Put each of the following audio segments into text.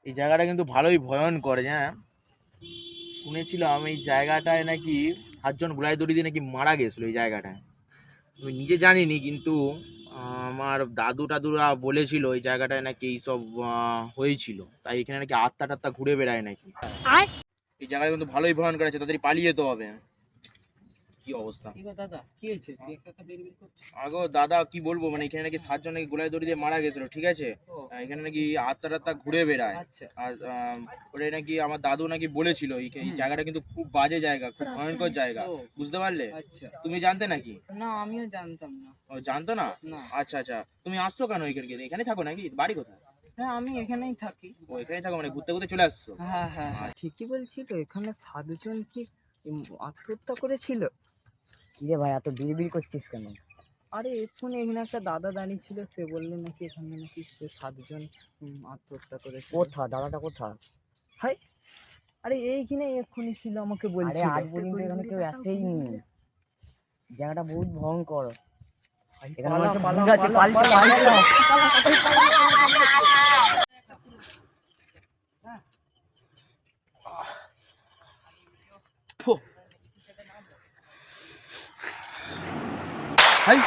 এই জায়গাটা কিন্তু ভালোই ভয়ঙ্কর। হ্যাঁ, শুনেছিলাম এই জায়গাটায় নাকি 7 জন গোলায় দড়ি দিয়ে নাকি মারা গেছিল এই জায়গাটায়। আমি নিজে জানিনি, কিন্তু আমার দাদু টাদুরা বলেছিল এই জায়গাটায় নাকি এইসব হয়েছিল, তাই এখানে নাকি আত্মা টাত্মা ঘুরে বেড়ায় নাকি। এই জায়গাটা কিন্তু ভালোই ভয়ঙ্কর আছে, তাড়াতাড়ি পালিয়ে যেতে হবে। কি অবস্থা? কি গো দাদা, কি হয়েছে? তুই একা বেরিয়ে করছিস? আগো দাদা কি বলবো, মানে এখানে নাকি 7 জন নাকি গোলায় দড়ি দিয়ে মারা গেছিল, ঠিক আছে? এখানে নাকি আত্মা টাত্মা ঘুরে বেড়ায়। আচ্ছা আর ওটা নাকি আমার দাদু নাকি বলেছিল এই জায়গাটা কিন্তু খুব বাজে জায়গা, খুব ভয়ঙ্কর জায়গা, ও, বুঝতে পারলে? আচ্ছা। তুমি জানতে নাকি? না, আমিও জানতাম না। ও, জানতো না? না। আচ্ছা আচ্ছা, তুমি আসছো কেন এখানে? এখানে থাকো নাকি? বাড়ি কোথায়? হ্যাঁ, আমি এখানেই থাকি। ও, এখানে থাকো, মানে ঘুরতে ঘুরতে চলে আসছো? হ্যাঁ হ্যাঁ হ্যাঁ, ঠিকই বলছিল। এখানে 7 জন কি আত্মহত্যা করেছিল? কি রে ভাই, এত বিড়বিড় করছিস কেন? আরে এক্ষুনি এখানে একটা দাদা দাঁড়িয়ে ছিল, সে বললো নাকি এখানে নাকি 7 জন আত্মহত্যা করেছে। কোথা দাদাটা কোথা? হাই, আরে এইখানে এক্ষুনি ছিল, আমাকে আরে বলছিল। আজ পর্যন্ত এখানে কেউ আসেইনি। জায়গাটা বহুত ভয়ঙ্কর। এখানে মনে হচ্ছে ভূত আছে। হাই,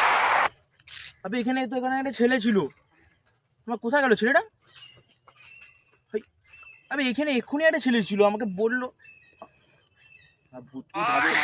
আবে এখানে তো এখানে একটা ছেলে ছিল, আমার কোথায় গেল ছেলেটা? হাই, আবে এখানে এক্ষুনি একটা ছেলে ছিল, আমাকে বললো ভূত টুত হবে না।